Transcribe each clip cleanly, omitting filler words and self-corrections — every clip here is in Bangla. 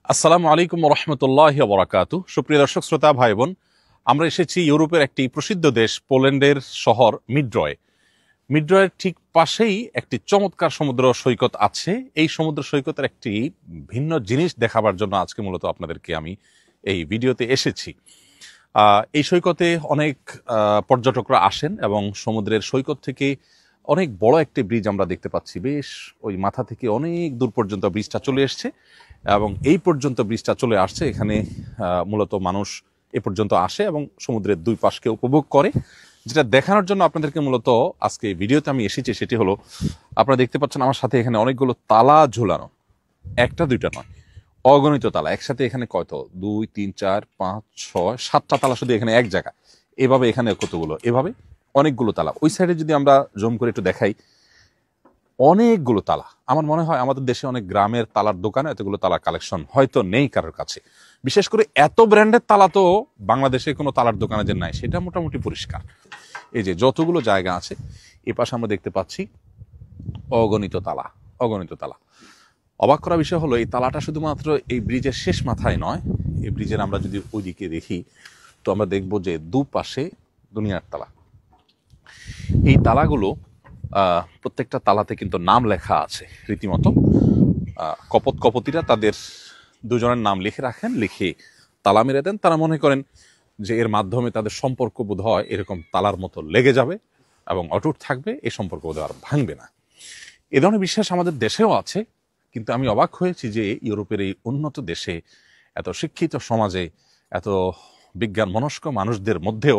আসসালামু আলাইকুম রহমতুল্লাহ বরাকাতু। সুপ্রিয় দর্শক শ্রোতা ভাই বোন, আমরা এসেছি ইউরোপের একটি প্রসিদ্ধ দেশ পোল্যান্ডের শহর মিড্রয়। মিড্রয়ের ঠিক পাশেই একটি চমৎকার সমুদ্র সৈকত আছে। এই সমুদ্র সৈকতের একটি ভিন্ন জিনিস দেখাবার জন্য আজকে মূলত আপনাদেরকে আমি এই ভিডিওতে এসেছি। এই সৈকতে অনেক পর্যটকরা আসেন এবং সমুদ্রের সৈকত থেকে অনেক বড় একটি ব্রিজ আমরা দেখতে পাচ্ছি। বেশ ওই মাথা থেকে অনেক দূর পর্যন্ত ব্রিজটা চলে এসছে এবং এই পর্যন্ত ব্রিজটা চলে আসছে। এখানে মূলত মানুষ এ পর্যন্ত আসে এবং সমুদ্রের দুই পাশকে উপভোগ করে। যেটা দেখানোর জন্য আপনাদেরকে মূলত আজকে এই ভিডিওতে আমি এসেছি সেটি হলো, আপনারা দেখতে পাচ্ছেন আমার সাথে এখানে অনেকগুলো তালা ঝুলানো, একটা দুইটা নয়, অগণিত তালা একসাথে। এখানে কত, 2 3 4 5 6 7টা তালা শুধু এখানে এক জায়গা। এভাবে এখানে কতগুলো, এভাবে অনেকগুলো তালা। ওই সাইডে যদি আমরা জুম করে একটু দেখাই, অনেকগুলো তালা। আমার মনে হয় আমাদের দেশে অনেক গ্রামের তালার দোকানে এতগুলো তালার কালেকশন হয়তো নেই কারোর কাছে। বিশেষ করে এত ব্র্যান্ডের তালা তো বাংলাদেশে কোনো তালার দোকানে যে নাই সেটা মোটামুটি পরিষ্কার। এই যে যতগুলো জায়গা আছে এ পাশে আমরা দেখতে পাচ্ছি অগণিত তালা, অগণিত তালা। অবাক করা বিষয় হলো এই তালাটা শুধুমাত্র এই ব্রিজের শেষ মাথায় নয়, এই ব্রিজের আমরা যদি ওইদিকে দেখি তো আমরা দেখব যে দুপাশে দুনিয়ার তালা। এই তালাগুলো প্রত্যেকটা তালাতে কিন্তু নাম লেখা আছে রীতিমতো। কপত কপতিরা তাদের দুজনের নাম লিখে রাখেন, লিখে তালা মেরে দেন। তারা মনে করেন যে এর মাধ্যমে তাদের সম্পর্ক বোধ হয় এরকম তালার মতো লেগে যাবে এবং অটুট থাকবে, এই সম্পর্ক বোধ আর ভাঙবে না। এ ধরনের বিশ্বাস আমাদের দেশেও আছে, কিন্তু আমি অবাক হয়েছি যে ইউরোপের এই উন্নত দেশে, এত শিক্ষিত সমাজে, এত বিজ্ঞান মনস্ক মানুষদের মধ্যেও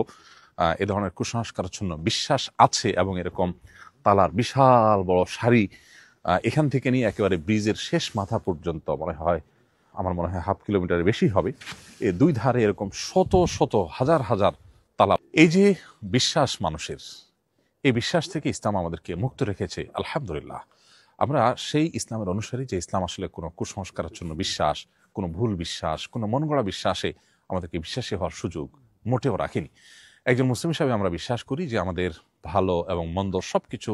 এ ধরনের কুসংস্কারাচ্ছন্ন বিশ্বাস আছে এবং এরকম তালার বিশাল বড় সারি এখান থেকে নিয়ে একেবারে ব্রিজের শেষ মাথা পর্যন্ত আমার মনে হয় 1/2 কিলোমিটারের বেশি হবে। এই দুই ধারে এরকম শত শত হাজার হাজার তালা। এই যে বিশ্বাস মানুষের, এই বিশ্বাস থেকে ইসলাম আমাদেরকে মুক্ত রেখেছে আলহামদুলিল্লাহ। আমরা সেই ইসলামের অনুসারী, যে ইসলাম আসলে কোনো কুসংস্কারাচ্ছন্ন বিশ্বাস, কোনো ভুল বিশ্বাস, কোনো মন গড়া বিশ্বাসে আমাদেরকে বিশ্বাসী হওয়ার সুযোগ মোটেও রাখেনি। একজন মুসলিম হিসাবে আমরা বিশ্বাস করি যে আমাদের ভালো এবং মন্দ সবকিছু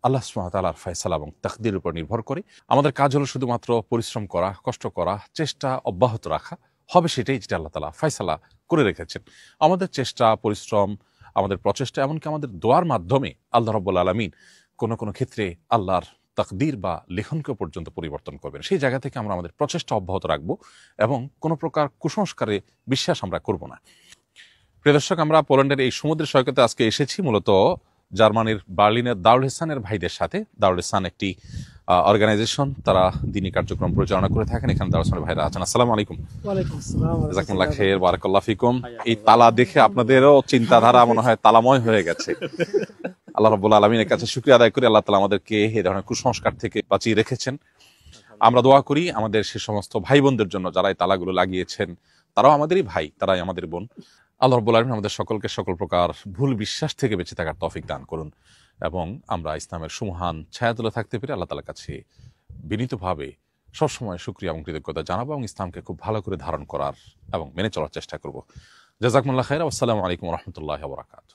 আল্লাহ সুবহানাহু ওয়া তাআলার ফয়সালা এবং তাকদীরের উপর নির্ভর করে। আমাদের কাজ হলো শুধুমাত্র পরিশ্রম করা, কষ্ট করা, চেষ্টা অব্যাহত রাখা। হবে সেটাই যেটা আল্লাহ তাআলা ফয়সালা করে রেখেছেন। আমাদের চেষ্টা, পরিশ্রম, আমাদের প্রচেষ্টা, এমনকি আমাদের দোয়ার মাধ্যমে আল্লাহ রাব্বুল আলামিন কোনো কোনো ক্ষেত্রে আল্লাহর তাকদীর বা লেখনকে পর্যন্ত পরিবর্তন করবেন। সেই জায়গা থেকে আমরা আমাদের প্রচেষ্টা অব্যাহত রাখবো এবং কোনো প্রকার কুসংস্কারে বিশ্বাস আমরা করব না। প্রিয় দর্শক, আমরা পোল্যান্ডের এই সমুদ্র সৈকতে আজকে এসেছি মূলত জার্মানির বার্লিনের দারুল ইহসানের ভাইদের সাথে। দারুল ইহসান একটি অর্গানাইজেশন, তারা দিনী কার্যক্রম পরিচালনা করে থাকেন। এখানে দারুল ইহসানের ভাইরা আছেন। আসসালামু আলাইকুম। ওয়ালাইকুম আসসালাম। জাযাকুমুল্লাহ খাইর, বারাকাল্লাহ ফিকুম। এই তালা দেখে আপনাদেরও চিন্তাধারা মনে হয় তালাময় হয়ে গেছে। আল্লাহ রাব্বুল আলামিনের কাছে শুকরিয়া আদায় করি, আল্লাহ তাআলা আমাদেরকে এই ধরনের কুসংস্কার থেকে বাঁচিয়ে রেখেছেন। আমরা দোয়া করি আমাদের সে সমস্ত ভাই বোনদের জন্য যারা এই তালাগুলো লাগিয়েছেন। তারাও আমাদেরই ভাই, তারাই আমাদের বোন। আল্লাহ রাব্বুল আলামিন আমাদের সকলকে সকল প্রকার ভুল বিশ্বাস থেকে বেঁচে থাকার তৌফিক দান করুন এবং আমরা ইসলামের সুমহান ছায়াতলে থাকতে পেরে আল্লাহ তাআলার কাছে বিনীতভাবে সবসময় শুকরিয়া এবং কৃতজ্ঞতা জানাবো এবং ইসলামকে খুব ভালো করে ধারণ করার এবং মেনে চলার চেষ্টা করব। জাযাকুমুল্লাহ খাইর। আসসালামু আলাইকুম ওয়া রাহমাতুল্লাহি ওয়া বারাকাতুহু।